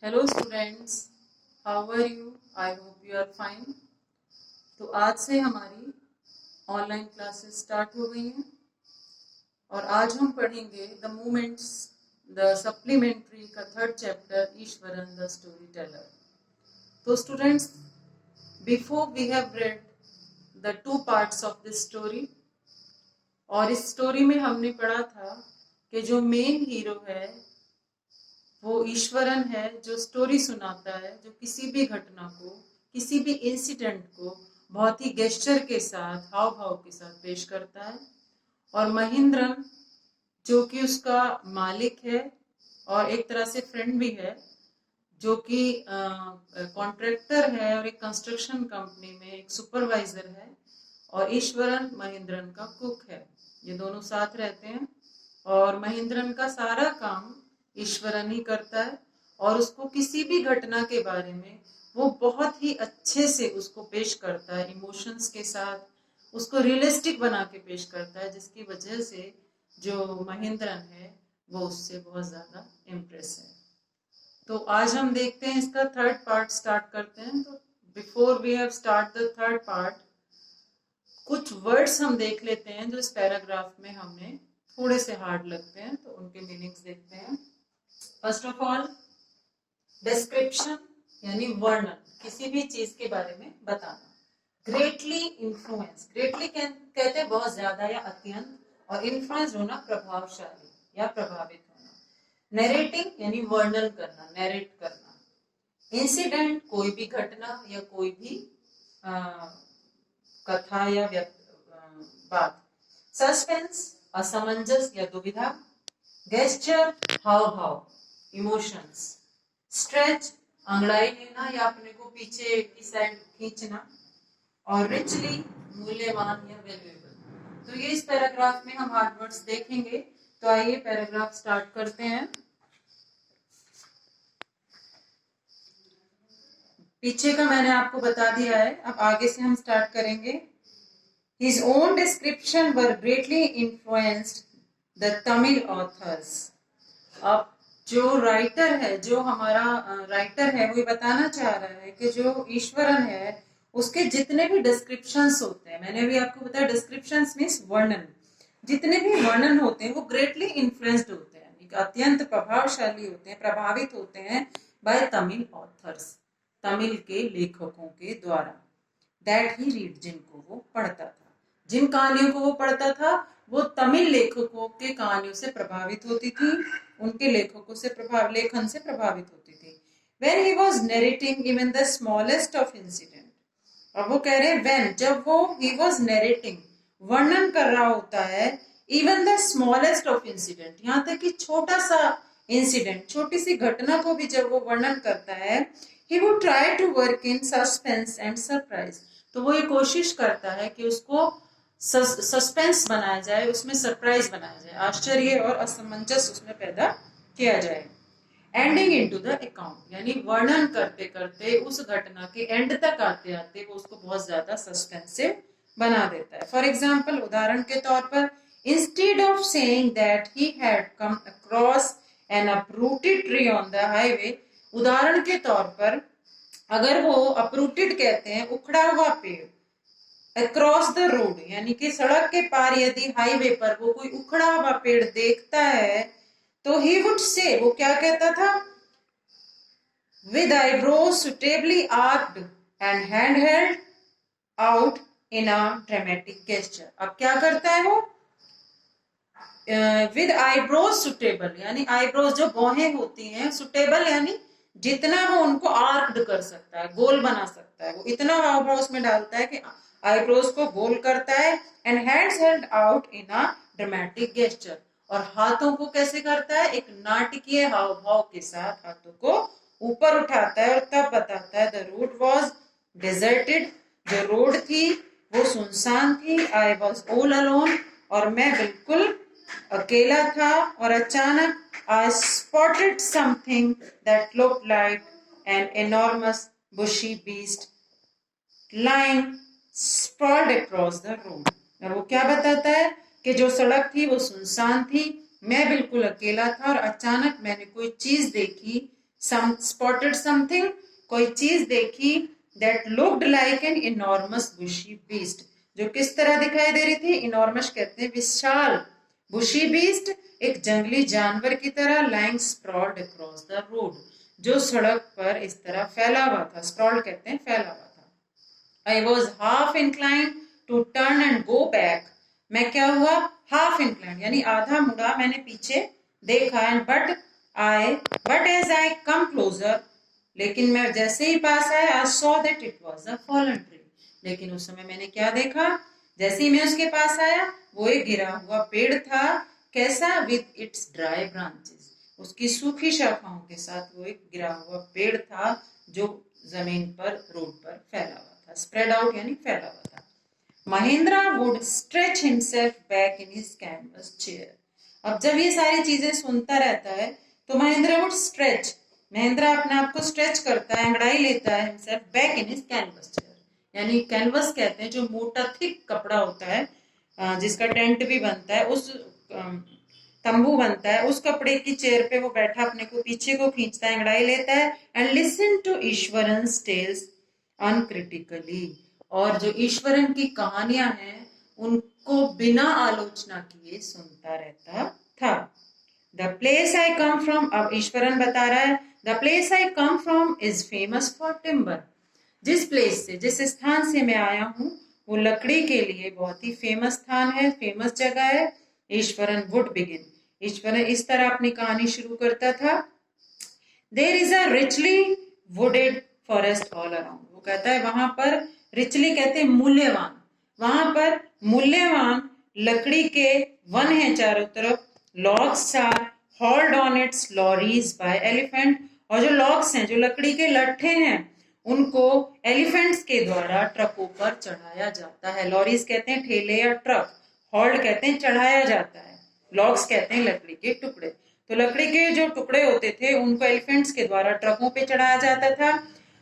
Hello students, how are you? I hope you are fine. तो आज से हमारी ऑनलाइन क्लासेस स्टार्ट हो गई हैं और आज हम पढ़ेंगे द मूमेंट्स, द सप्लीमेंट्री का third chapter, Ishwaran the story teller. तो students, before we have read the two parts of this story, और इस स्टोरी में हमने पढ़ा था कि जो मेन हीरो है वो ईश्वरन है, जो स्टोरी सुनाता है, जो किसी भी घटना को, किसी भी इंसिडेंट को बहुत ही गेस्चर के साथ, हाव भाव के साथ पेश करता है। और महेंद्रन, जो कि उसका मालिक है और एक तरह से फ्रेंड भी है, जो कि कॉन्ट्रैक्टर है और एक कंस्ट्रक्शन कंपनी में एक सुपरवाइजर है, और ईश्वरन महेंद्रन का कुक है। ये दोनों साथ रहते हैं और महेंद्रन का सारा काम ईश्वरन ही करता है और उसको किसी भी घटना के बारे में वो बहुत ही अच्छे से उसको पेश करता है, इमोशंस के साथ उसको रियलिस्टिक बना के पेश करता है, जिसकी वजह से जो महेंद्रन है वो उससे बहुत ज्यादा इम्प्रेस है। तो आज हम देखते हैं, इसका थर्ड पार्ट स्टार्ट करते हैं। तो before we have start the third part, कुछ वर्ड्स हम देख लेते हैं जो इस पैराग्राफ में हमने थोड़े से हार्ड लगते हैं, तो उनके मीनिंग्स देखते हैं। फर्स्ट ऑफ ऑल, डिस्क्रिप्शन यानी वर्णन, किसी भी चीज के बारे में बताना। ग्रेटली इन्फ्लुएंस, ग्रेटली कहते हैं बहुत ज्यादा या अत्यंत, और इन्फ्लुएंस होना प्रभावशाली या प्रभावित होना। नरेटिंग यानी वर्णन करना, नरेट करना। इंसिडेंट, कोई भी घटना या कोई भी कथा या बात। सस्पेंस, असमंजस या दुविधा। गेस्चर, हाव भाव, इमोशंस। स्ट्रेच, अंगड़ाई लेना या अपने को पीछे की साइड खींचना। और रिचली, मूल्यवान या वैल्यूएबल। तो ये इस पैराग्राफ में हम हार्ड वर्ड्स देखेंगे। तो आइए पैराग्राफ स्टार्ट करते हैं। पीछे का मैंने आपको बता दिया है, अब आगे से हम स्टार्ट करेंगे। His own description were greatly influenced the Tamil authors. अब जो राइटर है, जो हमारा राइटर है, वो ये बताना चाह रहा है कि जो ईश्वरन है उसके जितने भी डिस्क्रिप्शंस होते हैं, मैंने भी आपको बताया डिस्क्रिप्शंस मीन्स वर्णन, जितने भी वर्णन होते हैं वो ग्रेटली इन्फ्लुएंस्ड होते हैं, अत्यंत प्रभावशाली होते हैं, प्रभावित होते हैं बाय तमिल ऑथर्स, तमिल के लेखकों के द्वारा। दैट ही रीड, जिनको वो पढ़ता था, जिन कहानियों को वो पढ़ता था वो तमिल लेखकों के कहानियों से प्रभावित होती थी, उनके लेखकों से लेखन से प्रभावित होती थी। When he was narrating even the smallest of incident, अब वो कह रहे हैं when, जब वो he was narrating, वर्णन कर रहा होता है, even the smallest of incident, यहाँ तक कि छोटा सा इंसिडेंट, छोटी सी घटना को भी जब वो वर्णन करता है, he would try to work in suspense and surprise, तो वो ये कोशिश करता है कि उसको सस्पेंस बनाया जाए, उसमें सरप्राइज बनाया जाए, आश्चर्य और असमंजस उसमें पैदा किया जाए। एंडिंग इनटू द अकाउंट, यानी वर्णन करते करते उस घटना के एंड तक आते आते वो उसको बहुत ज्यादा सस्पेंसिव बना देता है। फॉर एग्जाम्पल, उदाहरण के तौर पर, instead of saying that he had come across N uprooted tree on the highway, उदाहरण के तौर पर अगर वो अपरूटेड कहते हैं उखड़ा हुआ पेड़, अक्रॉस द रोड यानी कि सड़क के पार यदि हाईवे पर वो कोई उखड़ा हुआ पेड़ देखता है तो ही वुड से, वो क्या कहता था, with eyebrows suitably arched and hand held out in a dramatic gesture. अब क्या करता है वो, विद आईब्रोज सुटेबल, यानी आईब्रोज जो भौहें होती हैं, सुटेबल यानी जितना वो उनको आर्क्ड कर सकता है, गोल बना सकता है, वो इतना हाव भाव उसमें डालता है कि आईब्रोज को गोल करता है। And hands held out in a dramatic gesture, और हाथों को कैसे करता है, एक नाटकीय हाव भाव के साथ हाथों को ऊपर उठाता है, और तब बताता है द रोड वॉज डिजर्टेड, जो रोड थी वो सुनसान थी। आई वॉज ऑल अलोन, और मैं बिल्कुल अकेला था। और अचानक I spotted something that looked like an enormous bushy beast lying sprawled across the road. और वो क्या बताता है कि जो सड़क थी वो सुनसान थी, मैं बिल्कुल अकेला था, और अचानक मैंने कोई चीज देखी spotted something, कोई चीज देखी, that looked like an enormous bushy beast, जो किस तरह दिखाई दे रही थी, enormous कहते हैं विशाल, bushy beast एक जंगली जानवर की तरह, lying sprawled across the road, जो सड़क पर इस तरह फैला हुआ था, sprawled कहते हैं फैला हुआ था। I was half inclined to turn and go back, मैं क्या हुआ, half inclined यानी आधा मुड़ा, मैंने पीछे देखा, and but as I come closer, लेकिन मैं जैसे ही पास आया, I saw that it was a fallen tree, लेकिन उस समय मैंने क्या देखा, जैसे ही मैं उसके पास आया, वो एक गिरा हुआ पेड़ था, कैसा, with its dry branches, उसकी सूखी शाखाओं के साथ वो एक गिरा हुआ पेड़ था जो जमीन पर, रोड पर फैला हुआ था, स्प्रेड आउट यानी फैला हुआ था। Mahendra would stretch himself back in his canvas chair, अब जब ये सारी चीजें सुनता रहता है तो महेंद्र वुड स्ट्रेच, महेंद्र अपने आप को स्ट्रेच करता है, अंगड़ाई लेता है, himself back in his canvas chair, यानी कैनवस कहते हैं जो मोटा थिक कपड़ा होता है, जिसका टेंट भी बनता है, उस तंबू बनता है, उस कपड़े की चेयर पे वो बैठा अपने को पीछे को खींचता है, अंगड़ाई लेता है, and listen to Iswaran's tales uncritically, और जो ईश्वरन की कहानियां हैं उनको बिना आलोचना किए सुनता रहता था। The place I come from, अब ईश्वरन बता रहा है, the place I come from is famous for timber, जिस प्लेस से, जिस स्थान से मैं आया हूं वो लकड़ी के लिए बहुत ही फेमस स्थान है, फेमस जगह है। ईश्वरन वुड बिगिन, ईश्वरन इस तरह अपनी कहानी शुरू करता था, there is a richly wooded forest all around, वो कहता है वहां पर, रिचली कहते हैं मूल्यवान, वहां पर मूल्यवान लकड़ी के वन है चारों तरफ, logs are hauled on its lorries by elephant, और जो लॉग्स हैं, जो लकड़ी के लट्ठे हैं, उनको एलिफेंट्स के द्वारा ट्रकों पर चढ़ाया जाता है, लॉरीज कहते हैं ठेले या ट्रक, हॉल्ड कहते हैं चढ़ाया जाता है, लॉग्स कहते हैं लकड़ी के टुकड़े, तो लकड़ी के जो टुकड़े होते थे उनको एलिफेंट्स के द्वारा ट्रकों पे चढ़ाया जाता था।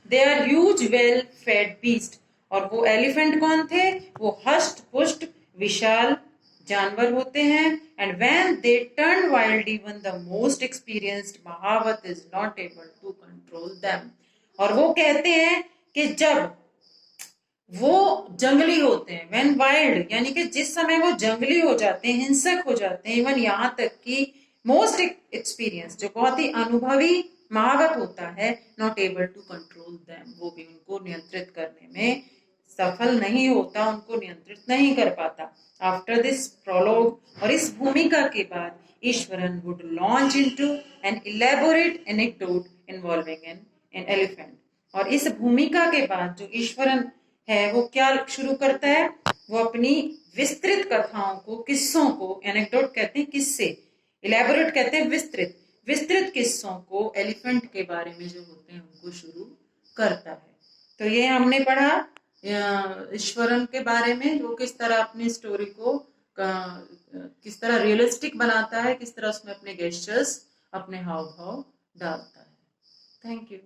They are huge well fed beast, और वो एलिफेंट कौन थे, वो हष्ट पुष्ट विशाल जानवर होते हैं, and when they turn wild even the most experienced mahout is not able to control them, और वो कहते हैं कि जब वो जंगली होते हैं, व्हेन वाइल्ड यानी कि जिस समय वो जंगली हो जाते हैं, हिंसक हो जाते हैं, इवन यहां तक कि मोस्ट एक्सपीरियंस जो बहुत ही अनुभवी महावत होता है, not able to control them, वो भी उनको नियंत्रित करने में सफल नहीं होता, उनको नियंत्रित नहीं कर पाता। आफ्टर दिस प्रोलॉग, और इस भूमिका के बाद, Eswaran would launch into an elaborate anecdote involving an elephant, और इस भूमिका के बाद जो ईश्वरन है वो क्या शुरू करता है, वो अपनी विस्तृत कथाओं को, किस्सों को, एनेक्डोट कहते हैं किस्से, इलेबोरेट कहते हैं विस्तृत, विस्तृत किस्सों को एलिफेंट के बारे में जो होते हैं उनको शुरू करता है। तो ये हमने पढ़ा ईश्वरन के बारे में, जो किस तरह अपनी स्टोरी को किस तरह रियलिस्टिक बनाता है, किस तरह उसमें अपने गेस्चर्स, अपने हाव भाव डालता है। Thank you.